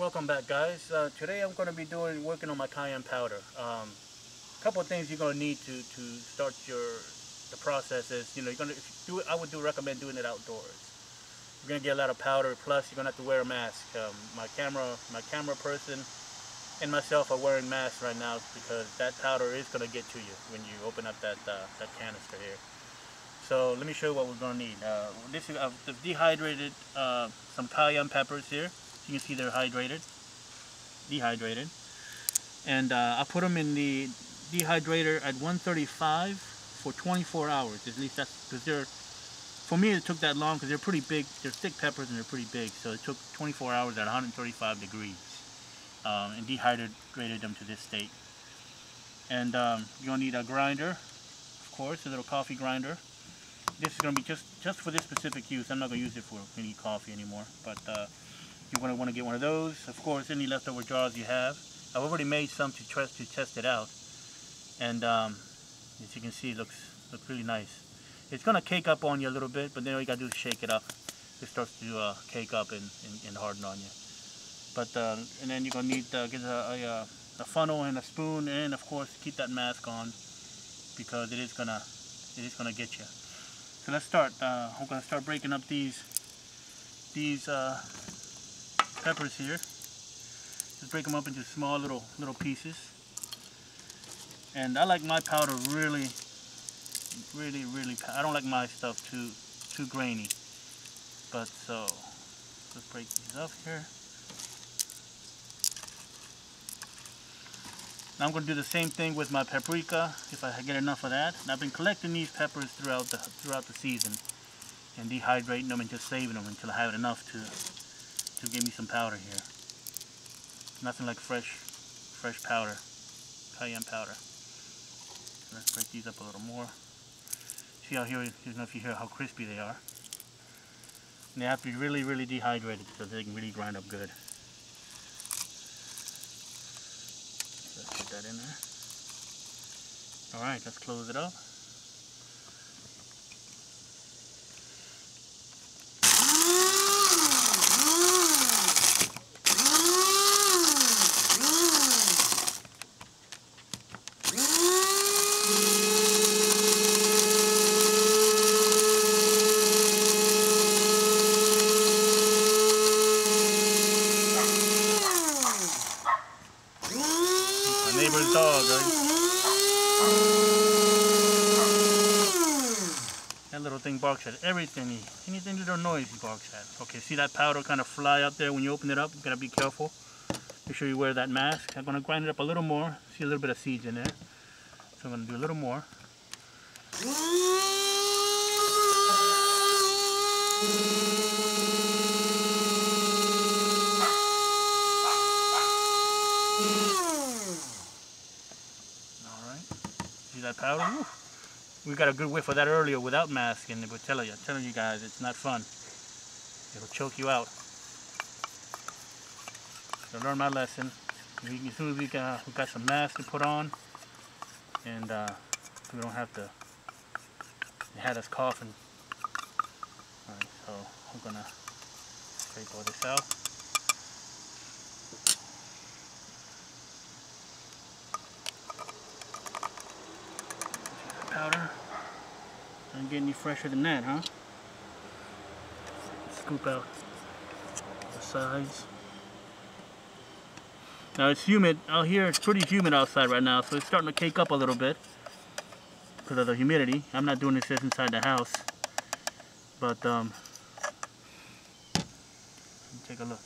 Welcome back, guys. Today I'm going to be working on my cayenne powder. Couple of things you're going to need to start the process is, you're going to, if you do it, I would recommend doing it outdoors. You're going to get a lot of powder, plus you're going to have to wear a mask. My camera person and myself are wearing masks right now because that powder is going to get to you when you open up that canister here. So let me show you what we're going to need. This is I've dehydrated some cayenne peppers here. You can see they're dehydrated, and I put them in the dehydrator at 135 for 24 hours. At least that's because for me it took that long because they're pretty big. They're thick peppers and they're pretty big, so it took 24 hours at 135 degrees and dehydrated them to this state. And you're gonna need a grinder, of course, a little coffee grinder. This is gonna be just for this specific use. I'm not gonna use it for any coffee anymore, but you're going to want to get one of those. Of course, any leftover jars you have. I've already made some to test it out, and as you can see, it looks really nice. It's going to cake up on you a little bit, but then all you got to do is shake it up. It starts to cake up and harden on you. But and then you're going to need get a funnel and a spoon, and of course keep that mask on because it is gonna get you. So let's start. I'm going to start breaking up these peppers here. Just break them up into small little pieces. And I like my powder really. I don't like my stuff too grainy. But so let's break these up here. Now I'm going to do the same thing with my paprika if I get enough of that. And I've been collecting these peppers throughout the season and dehydrating them and just saving them until I have enough to give me some powder here. Nothing like fresh powder, cayenne powder. Let's break these up a little more. See how here, I don't know if you hear how crispy they are. And they have to be really dehydrated so they can really grind up good. Let's put that in there. Alright, let's close it up. Neighbor's dog, right? That little thing barks at everything. Anything little noise he barks at. Okay, see that powder kind of fly out there when you open it up? You gotta be careful. Make sure you wear that mask. I'm gonna grind it up a little more. See a little bit of seeds in there. So I'm gonna do a little more. See that powder? Woo. We got a good whiff of that earlier without mask, and I'm telling you guys, it's not fun. It'll choke you out. So I learned my lesson. As soon as we got some mask to put on, and we don't have to. It had us coughing. All right, so I'm gonna scrape all this out. Powder. Doesn't get any fresher than that, huh? Scoop out the sides. Now it's humid out here. It's pretty humid outside right now, so it's starting to cake up a little bit because of the humidity. I'm not doing this inside the house, but take a look.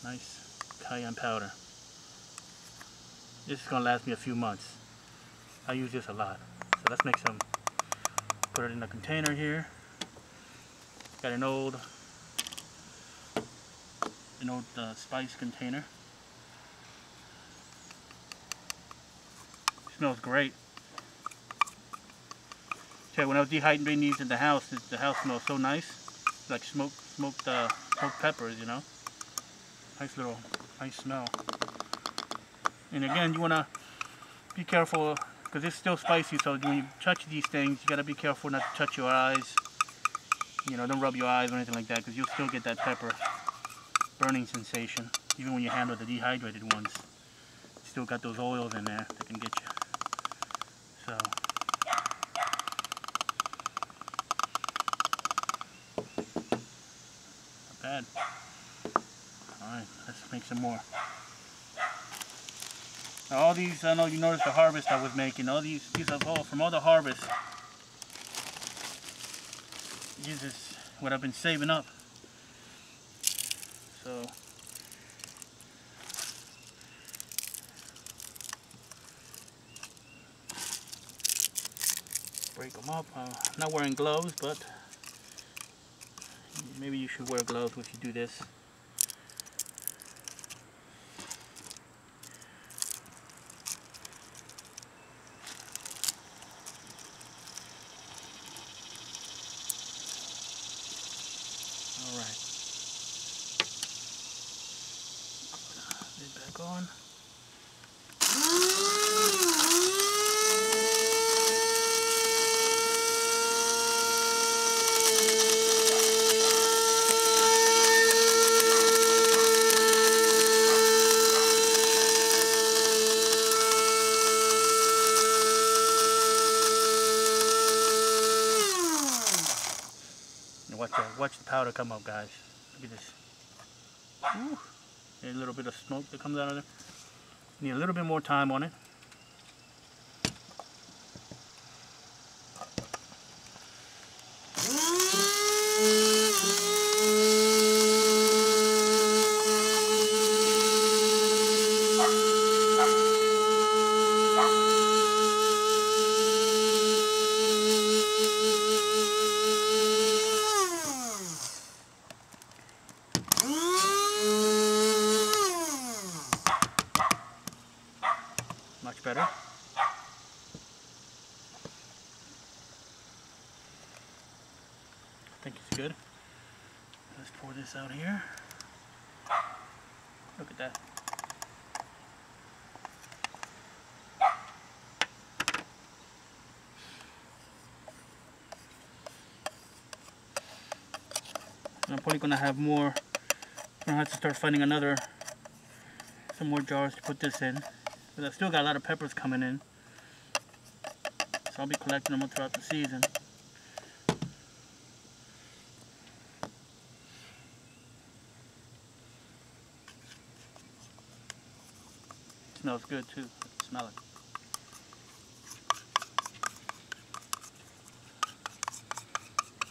Nice cayenne powder. This is gonna last me a few months. I use this a lot. So let's make some, put it in a container here. Got an old spice container. Smells great. Tell you, when I was dehydrating these in the house smells so nice. It's like smoked peppers, you know. Nice smell. And again, you wanna be careful because it's still spicy, so when you touch these things, you gotta be careful not to touch your eyes. You know, don't rub your eyes or anything like that, because you'll still get that pepper burning sensation. Even when you handle the dehydrated ones, still got those oils in there that can get you. So not bad. Alright, let's make some more. Now all these, I know you noticed the harvest I was making. All these are all from all the harvest. This is what I've been saving up. So break them up. I'm not wearing gloves, but maybe you should wear gloves if you do this. Alright. Lid back on. Watch the powder come up, guys. Look at this. Ooh. There's a little bit of smoke that comes out of there. Need a little bit more time on it. Much better. I think it's good. Let's pour this out here. Look at that. I'm probably gonna have more. I'm gonna have to start finding some more jars to put this in. But I've still got a lot of peppers coming in, so I'll be collecting them throughout the season. Smells good too. Smell it.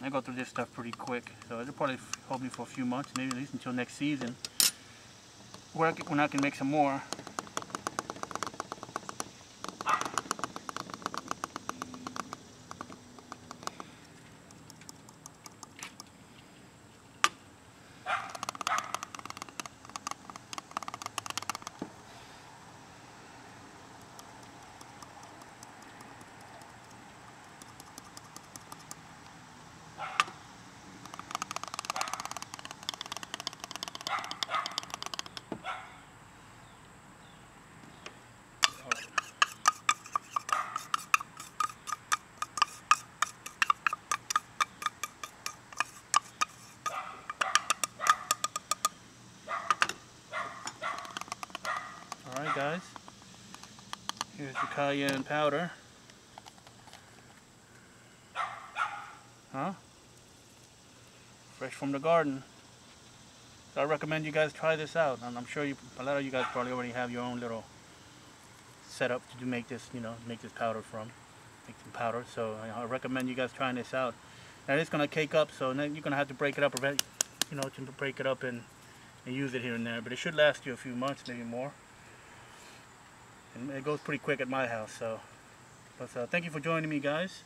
I go through this stuff pretty quick, so it'll probably hold me for a few months, maybe at least until next season, when I can make some more. Alright guys, here's the cayenne powder. Huh? Fresh from the garden. So I recommend you guys try this out. And I'm sure a lot of you guys probably already have your own little setup to make this, make this powder from. Make some powder. So I recommend you guys trying this out. Now it's gonna cake up, so then you're gonna have to break it up, to break it up and use it here and there. But it should last you a few months, maybe more. And it goes pretty quick at my house. So, but thank you for joining me, guys.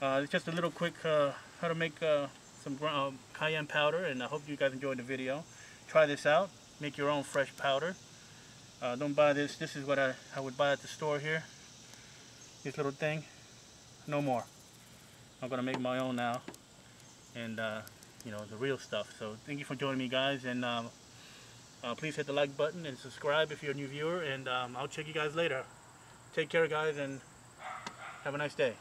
It's just a little quick how to make some cayenne powder, and I hope you guys enjoyed the video. Try this out. Make your own fresh powder. Don't buy this. This is what I would buy at the store here. This little thing. No more. I'm gonna make my own now, and the real stuff. So thank you for joining me, guys, and please hit the like button and subscribe if you're a new viewer, and I'll check you guys later. Take care, guys, and have a nice day.